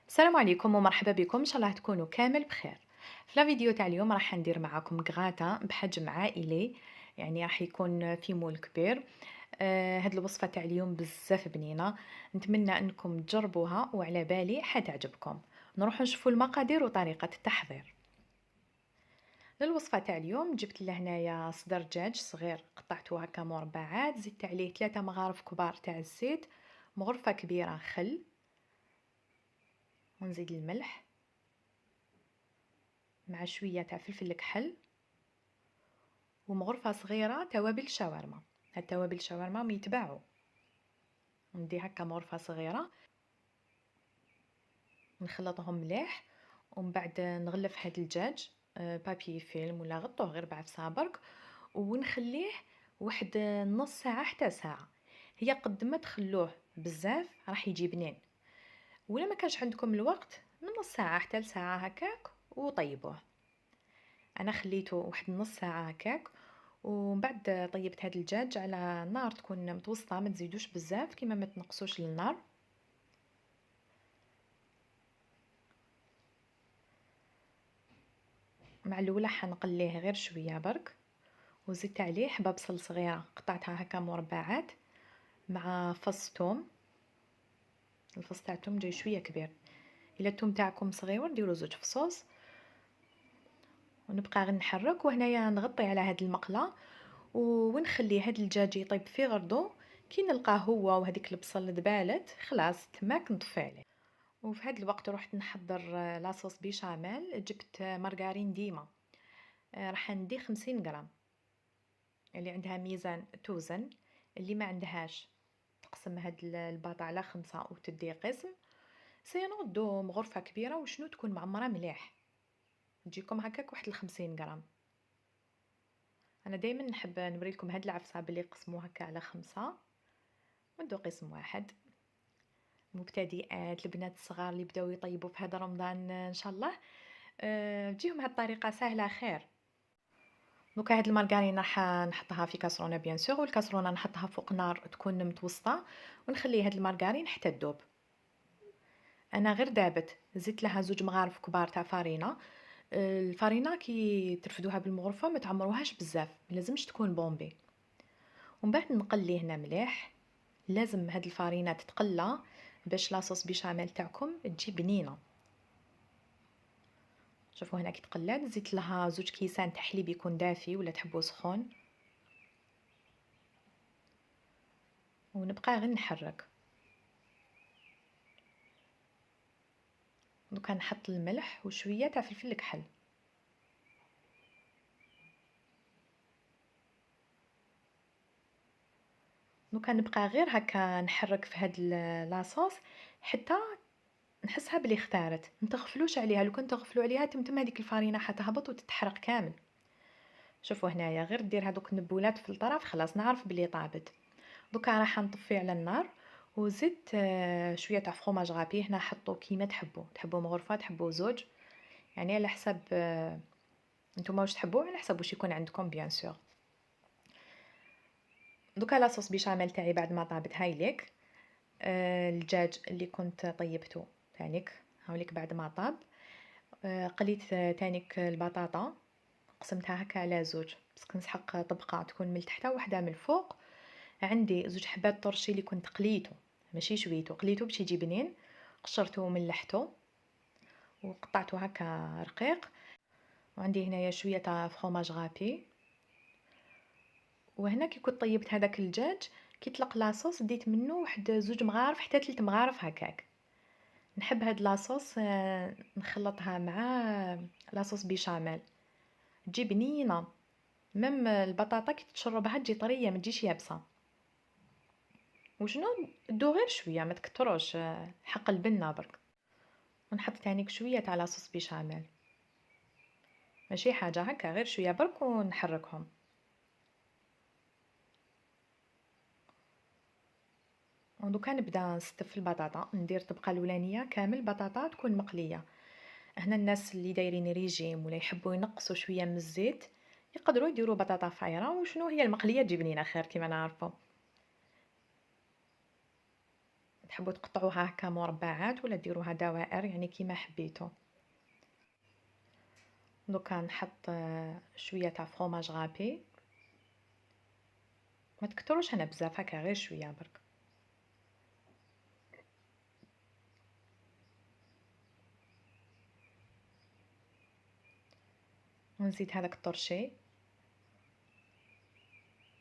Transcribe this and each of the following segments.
السلام عليكم ومرحبا بكم ان شاء الله تكونوا كامل بخير. في لا فيديو تاع اليوم راح ندير معاكم غراتا بحجم عائلي، يعني راح يكون في مول كبير. هاد الوصفه تاع اليوم بزاف بنينه، نتمنى انكم تجربوها وعلى بالي حتعجبكم. نروح نشوفوا المقادير وطريقه التحضير. للوصفه تاع اليوم جبت لهنايا صدر دجاج صغير، قطعته هكا مربعات، زدت عليه 3 مغارف كبار تاع الزيت، مغرفه كبيره خل، ونزيد الملح مع شويه تاع فلفل كحل، ومغرفة صغيرة توابل شاورما. هاد توابل الشاورما ميتباعو، ندي هكا مغرفة صغيرة، نخلطهم مليح، ومن بعد نغلف هاد الدجاج بابي فيلم ولا غطوه غير بعفسه برك، ونخليه واحد نص ساعة حتى ساعة. هي قد ما تخلوه بزاف راح يجي بنين، ولا ما كانش عندكم الوقت من نص ساعة حتى لساعة هكاك وطيبوه. انا خليته واحد نص ساعة هكاك، ومن بعد طيبت هاد الدجاج على نار تكون متوسطة، ما تزيدوش بزاف كيما ما تنقصوش للنار. مع الاولى حنقليه غير شوية برك، وزدت عليه حبة بصل صغيرة قطعتها هكا مربعات، مع فص ثوم. الفص تاع الثوم جاي شوية كبير، الا الثوم تاعكم صغير ديروا 2 فصوص. ونبقى غير نحرك، وهنايا نغطي على هاد المقلة ونخلي هاد الدجاج يطيب في غردو. كي نلقاه هو وهذيك البصل دبالت خلاص تماك نطفي عليه. وفي هذا الوقت رحت نحضر لاصوص بيشاميل. جبت مارغرين ديما، راح ندي 50 غرام. اللي عندها ميزان توزن، اللي ما عندهاش تقسم هاد الباطا على 5 وتدي قسم. سينوضو مغرفة كبيرة وشنو تكون معمرة مليح، تجيكم هكاك واحد 50 غرام. انا دايما نحب نوريلكم هاد العفسة بلي قسمو هكا على 5 وندو قسم واحد. المبتدئات البنات الصغار اللي بداو يطيبوا في هذا رمضان ان شاء الله تجيهم هاد الطريقه سهله خير. دوكا هاد المارغرين راح نحطها في كاسرونه بيان سور، والكاسرونه نحطها فوق نار تكون متوسطه، ونخلي هاد المارغرين حتى تذوب. انا غير دابت زدت لها 2 مغارف كبار تاع فارينه. الفارينه كي ترفدوها بالمغرفه ما تعمروهاش بزاف، لازمش تكون بومبي. ومن بعد نقليه هنا مليح. لازم هاد الفارينه تتقلى باش لاصوص بيشاميل تاعكم تجي بنينه. شوفوا هنا كي تقلات زدت لها 2 كيسان تاع حليب يكون دافي ولا تحبوه سخون، ونبقى غير نحرك. دوكا نحط الملح وشويه تاع فلفل كحل. دوكا نبقى غير هكا نحرك في هاد لاصوص حتى نحسها بلي اختارت. متغفلوش عليها، لو كنت تغفلوا عليها تمتم هذيك الفرينه حتهبط وتتحرق كامل. شوفوا هنايا غير دير هذوك النبولات في الطرف خلاص نعرف بلي طابت. دوكا راح نطفي على النار، وزدت شويه تاع فخوماج غابي. هنا حطوا كيما تحبوا مغرفه تحبوا زوج، يعني على حسب نتوما واش تحبوا، على حسب واش يكون عندكم بيان سور. دوكا لاصوص بيشاميل تاعي بعد ما طابت هايليك. الدجاج اللي كنت طيبته تانيك هاوليك بعد ما طاب. قليت تانيك البطاطا، قسمتها هكا على زوج بس نسحق طبقة تكون من تحت وحدة من الفوق. عندي 2 حبات طرشي اللي كنت قليته، ماشي شويته، قليته باش يجي بنين. قشرته وملحته وقطعته هكا رقيق. وعندي هنايا شويه تاع فخوماج غابي. وهنا كي كنت طيبت هذاك الدجاج كي طلق لاصوص ديت منه واحد 2 مغارف حتى 3 مغارف هكاك. نحب هاد لاصوص نخلطها مع لاصوص بيشاميل تجي بنينه. مم البطاطا كي تشربها تجي طريه ما تجيش يابسه. وشنو دو غير شويه ما تكتروش، حق البنه برك. ونحط تانيك شويه تاع لاصوص بيشاميل، ماشي حاجه هكا غير شويه برك ونحركهم. ودوكا نبدا نستف البطاطا، ندير الطبقه الاولانيه كامل بطاطا تكون مقليه. هنا الناس اللي دايرين ريجيم ولا يحبوا ينقصوا شويه من الزيت يقدروا يديروا بطاطا فايره، وشنو هي المقليه تجي بنينه خير كيما نعرفوا. تحبوا تقطعوها هكا مربعات ولا ديروها دوائر، يعني كيما حبيتو. دوكا نحط شويه تاع فرomاج غابي، ما تكتروش انا بزاف، هكا غير شويه برك. ونزيد هذاك الطرشي.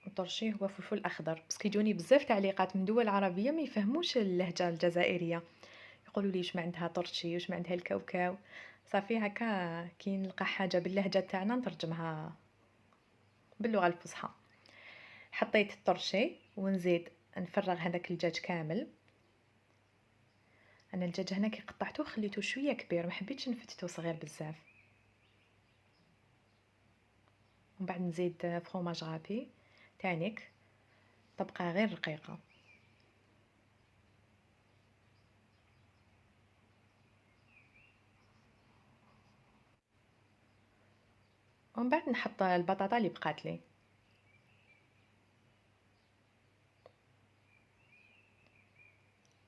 الطرشي هو فلفل اخضر، بس كيجوني بزاف تعليقات من دول عربيه ما يفهموش اللهجه الجزائريه، يقولوا لي واش ما عندها طرشي، واش ما عندها الكاوكاو. صافي هكا كي نلقى حاجه باللهجه تاعنا نترجمها باللغه الفصحى. حطيت الطرشي ونزيد نفرغ هذاك الدجاج كامل. انا الدجاج هنا كي قطعته خليته شويه كبير، ما حبيتش نفتتو صغير بزاف. ومن بعد نزيد فرomاج غابي تانيك، طبقه غير رقيقه. ومن بعد نحط البطاطا اللي بقات لي.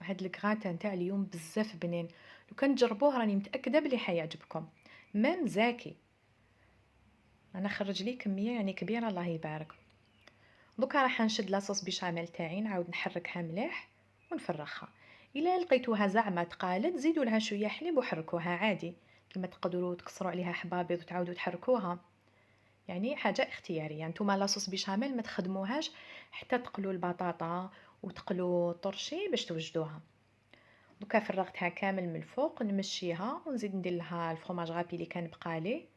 هاد الكغاتان تاع اليوم بزاف بنين، لو كان تجربوه راني متاكده بلي حيعجبكم، مام زاكي. انا خرج لي كميه يعني كبيره الله يبارك. دوكا راح نشد لاصوص بيشاميل تاعي، نعاود نحركها مليح ونفرغها. الا لقيتوها زعما تقالت زيدوا لها شويه حليب وحركوها عادي، كما تقدروا تكسروا عليها حبابيض وتعاودوا تحركوها، يعني حاجه اختياريه. نتوما لاصوص بيشاميل ما تخدموهاش حتى تقلوا البطاطا وتقلوا الطرشي باش توجدوها. دوكا فرغتها كامل من الفوق، نمشيها ونزيد ندير لها الفرomاج غابي اللي كان بقالي،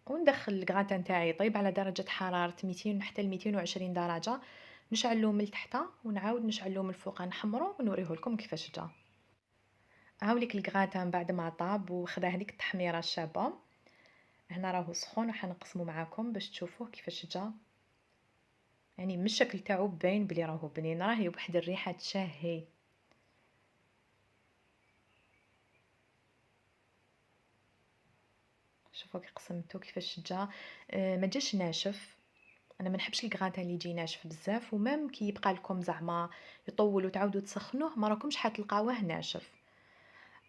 وندخل الكغاتان تاعي يطيب على درجة حرارة 200 حتى ل 220 درجة. نشعلو من التحت ونعاود نشعلو من الفوق، نحمرو ونوريه لكم كيفاش جا. هاوليك الكغاتان بعد ما طاب وخدا هذيك التحميرة الشابة. هنا راهو سخون وحنقسمو معاكم باش تشوفوه كيفاش جا. يعني من الشكل تاعو باين بلي راهو بنين، راهي بواحد الريحة تشهي. شوفوا كي قسمتو كيفاش جا. ما جاش ناشف، انا ما نحبش الكغاتان اللي يجي ناشف بزاف، ومام كي يبقى لكم زعما يطول وتعاودوا تسخنوه ما راكمش حتلقاوه ناشف.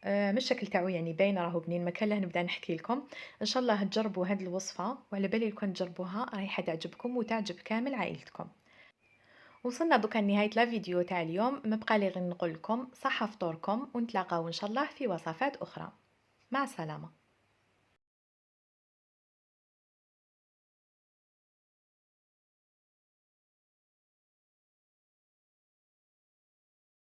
من الشكل تاعو يعني باين راهو بنين، ما كان له نبدا نحكي لكم. ان شاء الله تجربوا هذه الوصفه، وعلى بالي لو كان تجربوها راهي حتعجبكم وتعجب كامل عائلتكم. وصلنا دوكا لنهايه لا فيديو تاع اليوم، ما بقى لي غير نقول لكم صحه فطوركم، ونتلاقاو ان شاء الله في وصفات اخرى. مع السلامه.